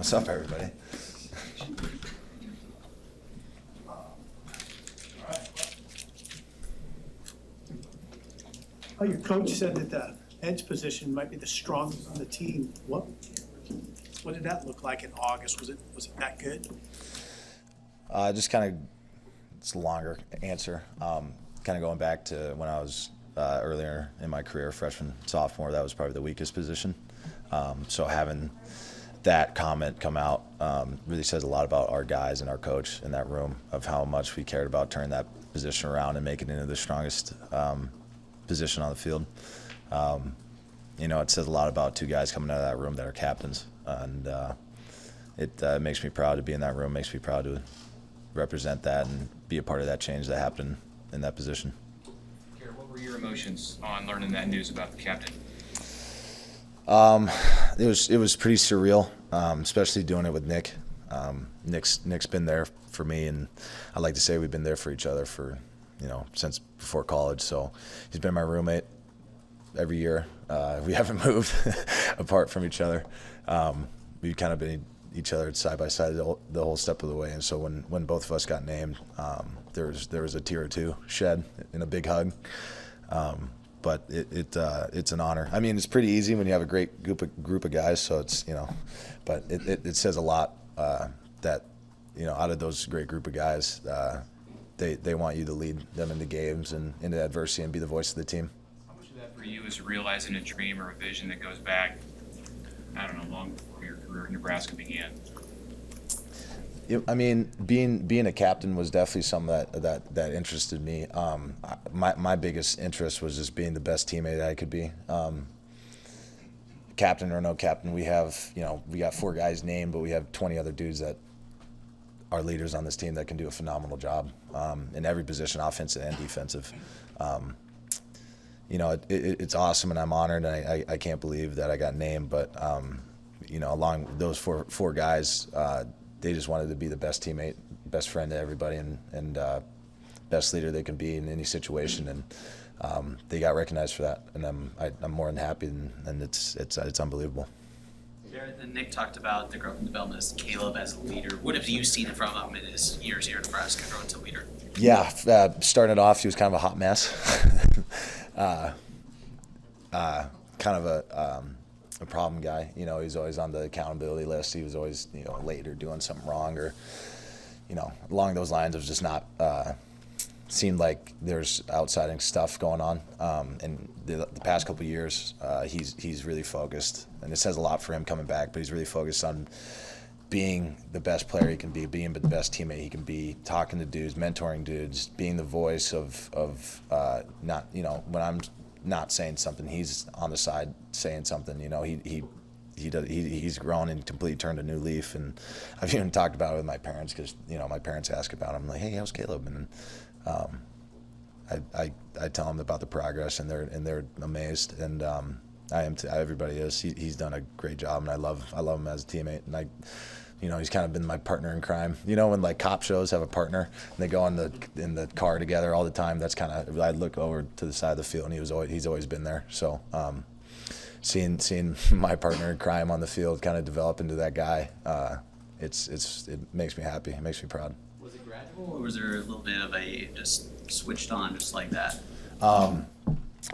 What's up, everybody? Oh, your coach said that the edge position might be the strongest on the team. What did that look like in August? Was it that good? Just kind of, it's a longer answer. Kind of going back to when I was earlier in my career, freshman, sophomore, that was probably the weakest position. So having that comment come out really says a lot about our guys and our coach in that room of how much we cared about turning that position around and making it into the strongest position on the field. It says a lot about two guys coming out of that room that are captains, and it makes me proud to be in that room, makes me proud to represent that and be a part of that change that happened in that position. Garrett, what were your emotions on learning that news about the captain? It was pretty surreal, especially doing it with Nick. Nick's been there for me, and I like to say we've been there for each other for, since before college. So he's been my roommate every year. We haven't moved apart from each other. We've kind of been each other side by side the whole step of the way. And so when both of us got named, there was a tear or two shed in a big hug. But it's an honor. I mean, it's pretty easy when you have a great group of guys. So it's but it says a lot that out of those great group of guys, they want you to lead them into games and into adversity and be the voice of the team. How much of that for you is realizing a dream or a vision that goes back, I don't know, long before your career in Nebraska began? I mean, being a captain was definitely something that interested me. My biggest interest was just being the best teammate I could be. Captain or no captain, we got 4 guys named, but we have 20 other dudes that are leaders on this team that can do a phenomenal job in every position, offensive and defensive. It's awesome, and I'm honored, and I can't believe that I got named. But along those four guys, they just wanted to be the best teammate, best friend to everybody, and best leader they can be in any situation. And they got recognized for that, and I'm more than happy, and it's unbelievable. Garrett and Nick talked about the growth and development of Caleb as a leader. What have you seen from him in his years here in Nebraska growing to leader? Yeah, starting it off, he was kind of a hot mess. Kind of a problem guy. He's always on the accountability list. He was always, late or doing something wrong, or, along those lines of just not seemed like there's outsiding stuff going on. And the past couple of years, he's really focused, and it says a lot for him coming back. But he's really focused on being the best player he can be, being the best teammate he can be, talking to dudes, mentoring dudes, being the voice of not, when I'm not saying something, he's on the side saying something. He's grown and completely turned a new leaf. And I've even talked about it with my parents, because my parents ask about him, like, hey, how's Caleb? And I tell them about the progress, and they're amazed, and I am too. Everybody is. He's done a great job, and I love him as a teammate. And he's kind of been my partner in crime. When like cop shows have a partner and they go in the car together all the time, that's kind of, I look over to the side of the field, and he's always been there. So seeing my partner in crime on the field kind of develop into that guy, it makes me happy. It makes me proud. Was it gradual, or was there a little bit of a just switched on just like that?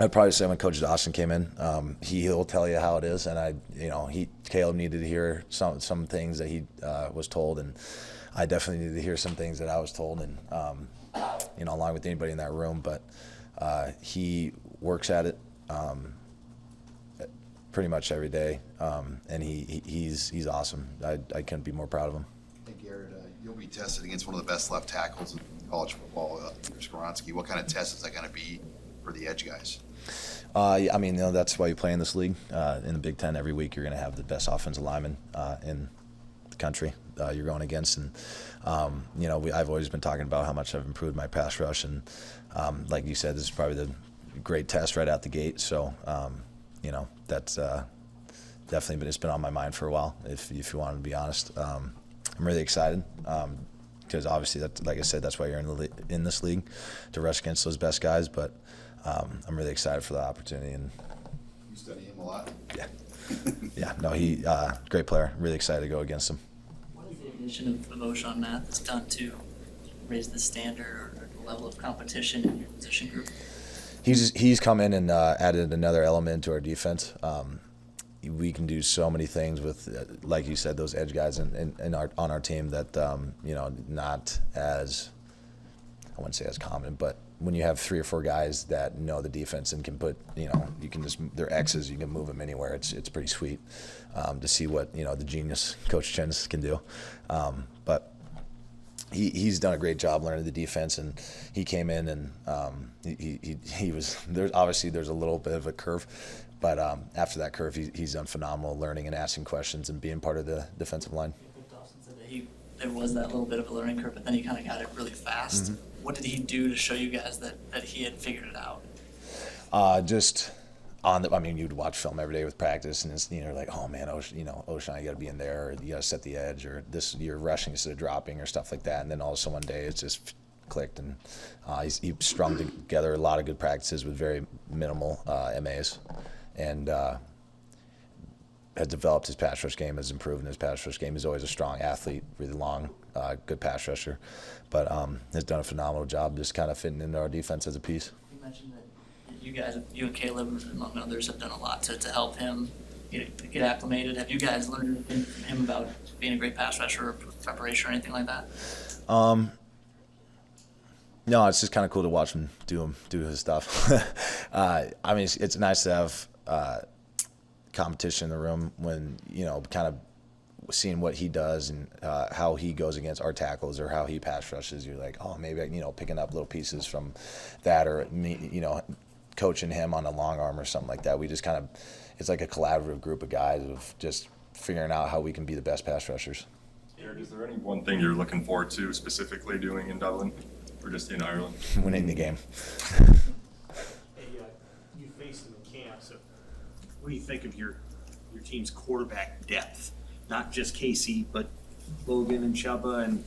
I'd probably say when Coach Dawson came in, he'll tell you how it is, and Caleb needed to hear some things that he was told, and I definitely needed to hear some things that I was told, and along with anybody in that room. But he works at it pretty much every day, and he's awesome. I couldn't be more proud of him. Hey Garrett, you'll be tested against one of the best left tackles in college football, Skoronski. What kind of test is that going to be for the edge guys? That's why you play in this league. In the Big Ten, every week you're going to have the best offensive lineman in the country you're going against. And, I've always been talking about how much I've improved my pass rush. And like you said, this is probably the great test right out the gate. So, that's definitely it's been on my mind for a while, if you want to be honest. I'm really excited. Because obviously, like I said, that's why you're in this league, to rush against those best guys. But I'm really excited for the opportunity. And you study him a lot? Yeah. Yeah, no, he great player. Really excited to go against him. What has the addition of Oshon Mathis done to raise the standard or the level of competition in your position group? He's come in and added another element to our defense. We can do so many things with, like you said, those edge guys on our team that not as, I wouldn't say as common, but when you have 3 or 4 guys that know the defense and can put, you can just, they're X's, you can move them anywhere. It's pretty sweet to see what the genius Coach Chins can do. But he's done a great job learning the defense, and he came in and he was there's obviously there's a little bit of a curve, but after that curve he's done phenomenal learning and asking questions and being part of the defensive line. Dawson said that there was that little bit of a learning curve, but then he kind of got it really fast. Mm-hmm. What did he do to show you guys that he had figured it out? Just you'd watch film every day with practice, and it's, like, oh man, Oshon, you got to be in there, or you got to set the edge, or this, you're rushing instead of dropping, or stuff like that. And then all of a sudden one day it's just clicked, and he strung together a lot of good practices with very minimal MAs, and has developed his pass rush game, has improved in his pass rush game. He's always a strong athlete, really long, good pass rusher, but has done a phenomenal job just kind of fitting into our defense as a piece. You mentioned that you and Caleb, among others, have done a lot to help him get acclimated. Have you guys learned anything from him about being a great pass rusher or preparation or anything like that? No, it's just kind of cool to watch him do his stuff. It's nice to have competition in the room when, kind of seeing what he does and how he goes against our tackles or how he pass rushes. You're like, oh, maybe, picking up little pieces from that, or me, coaching him on a long arm or something like that. We just kind of, it's like a collaborative group of guys of just figuring out how we can be the best pass rushers. Garrett, is there any one thing you're looking forward to specifically doing in Dublin, or just in Ireland? Winning the game. You faced him in camp, so what do you think of your team's quarterback depth? Not just Casey, but Logan and Chuba and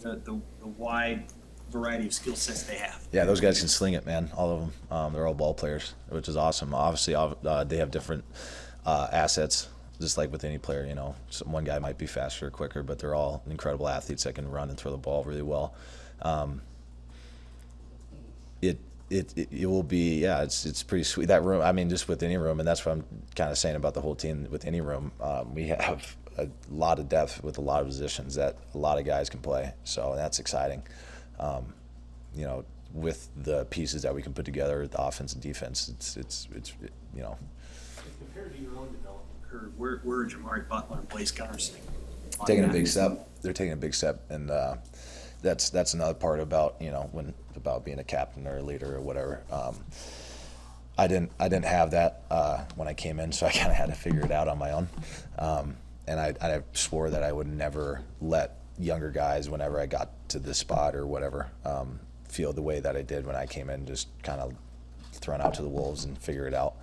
the wide variety of skill sets they have. Yeah, those guys can sling it, man. All of them. They're all ball players, which is awesome. Obviously, they have different assets, just like with any player. One guy might be faster or quicker, but they're all incredible athletes that can run and throw the ball really well. It will be, yeah, it's pretty sweet. That room, just with any room, and that's what I'm kind of saying about the whole team. With any room, we have a lot of depth with a lot of positions that a lot of guys can play. So that's exciting. With the pieces that we can put together, the offense and defense, it's. Compared to your own development curve, where are Jamari Butler and Blaze Gunnerson? Taking a big step. They're taking a big step, and that's another part about about being a captain or a leader or whatever. I didn't have that when I came in, so I kind of had to figure it out on my own. And I swore that I would never let younger guys, whenever I got to this spot or whatever, feel the way that I did when I came in, just kind of thrown out to the wolves and figure it out.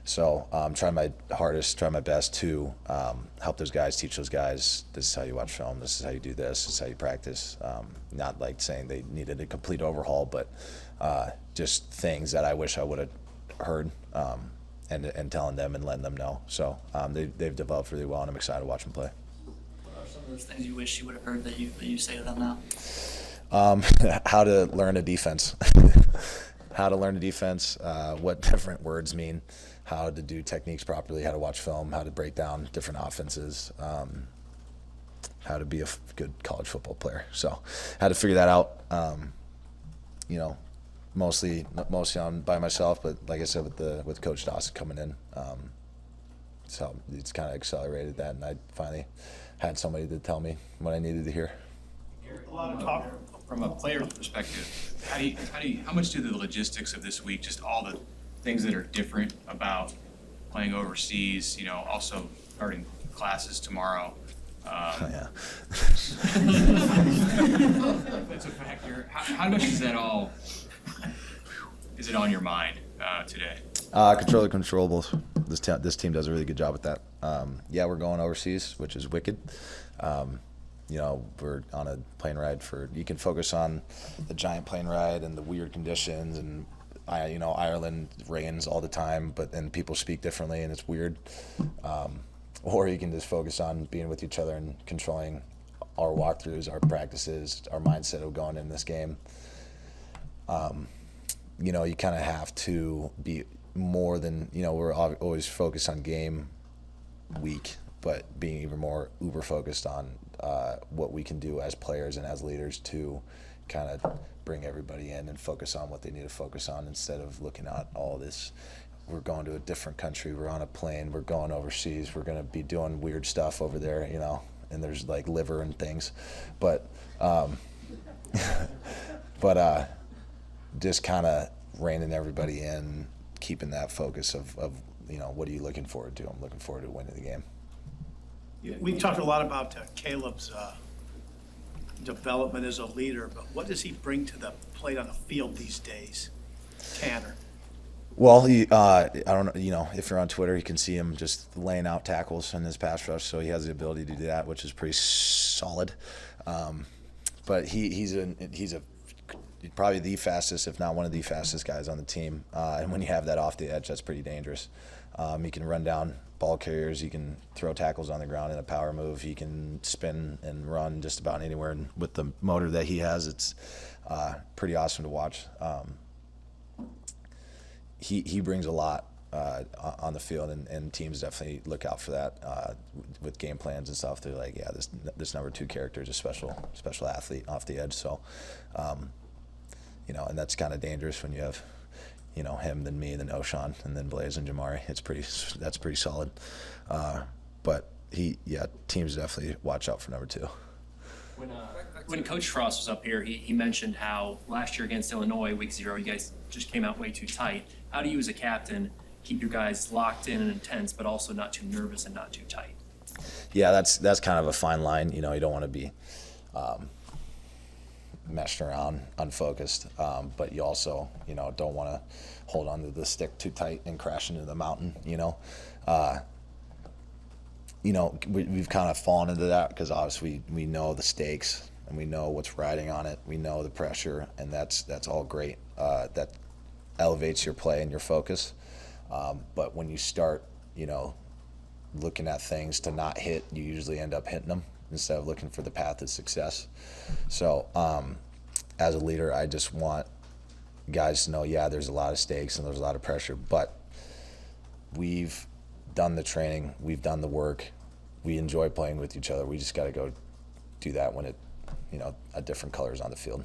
So I'm trying my hardest, trying my best to help those guys, teach those guys, this is how you watch film, this is how you do this is how you practice. Not like saying they needed a complete overhaul, but just things that I wish I would have heard and telling them and letting them know. So they've developed really well, and I'm excited to watch them play. What are some of those things you wish you would have heard that you say to them now? How to learn a defense. How to learn a defense, what different words mean, how to do techniques properly, how to watch film, how to break down different offenses, how to be a good college football player. So had to figure that out, mostly on by myself, but like I said, with Coach Dawson coming in, so it's kind of accelerated that, and I finally had somebody to tell me what I needed to hear. A lot of talk. From a player's perspective, how much do the logistics of this week, just all the things that are different about playing overseas, also starting classes tomorrow? Yeah. That's a factor. How much is that all? Is it on your mind today? Control the controllables. This team does a really good job with that. We're going overseas, which is wicked. We're on a plane ride you can focus on the giant plane ride and the weird conditions and Ireland rains all the time, but then people speak differently, and it's weird. Or you can just focus on being with each other and controlling our walkthroughs, our practices, our mindset of going in this game. You kind of have to be more than, we're always focused on game week, but being even more uber focused on what we can do as players and as leaders to kind of bring everybody in and focus on what they need to focus on instead of looking at all this. We're going to a different country, we're on a plane, we're going overseas, we're going to be doing weird stuff over there, and there's like liver and things. But just kind of reining everybody in, keeping that focus of what are you looking forward to? I'm looking forward to winning the game. We've talked a lot about Caleb's development as a leader, but what does he bring to the plate on the field these days, Tanner? Well, I don't know, if you're on Twitter, you can see him just laying out tackles in his pass rush, so he has the ability to do that, which is pretty solid. But he's probably the fastest, if not one of the fastest guys on the team. And when you have that off the edge, that's pretty dangerous. He can run down ball carriers, he can throw tackles on the ground in a power move, he can spin and run just about anywhere. And with the motor that he has, it's pretty awesome to watch. He brings a lot on the field, and teams definitely look out for that with game plans and stuff. They're like, yeah, this number 2 character is a special athlete off the edge. So, and that's kind of dangerous when you have, him, then me, then O'Shawn, and then Blaze and Jamari. That's pretty solid. But teams definitely watch out for number 2. When Coach Frost was up here, he mentioned how last year against Illinois, week 0, you guys just came out way too tight. How do you as a captain keep your guys locked in and intense, but also not too nervous and not too tight? Yeah, that's kind of a fine line. You don't want to be messing around, unfocused, but you also, don't want to hold on to the stick too tight and crash into the mountain. We've kind of fallen into that because obviously we know the stakes and we know what's riding on it. We know the pressure, and that's all great. That elevates your play and your focus. But when you start, looking at things to not hit, you usually end up hitting them instead of looking for the path of success. So as a leader, I just want guys to know, there's a lot of stakes and there's a lot of pressure, but we've done the training, we've done the work, we enjoy playing with each other. We just got to go do that when a different colors on the field.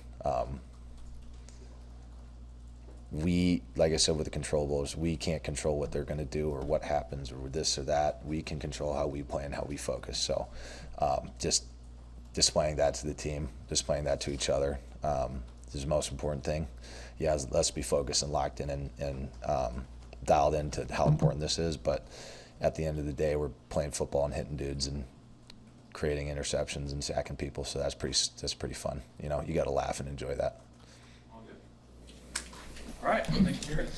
Like I said, with the controllables, we can't control what they're going to do or what happens or this or that. We can control how we play and how we focus. So just displaying that to the team, displaying that to each other is the most important thing. Let's be focused and locked in and dialed into how important this is. But at the end of the day, we're playing football and hitting dudes and creating interceptions and sacking people. So that's pretty fun. You got to laugh and enjoy that. All right. Thank you, Garrett.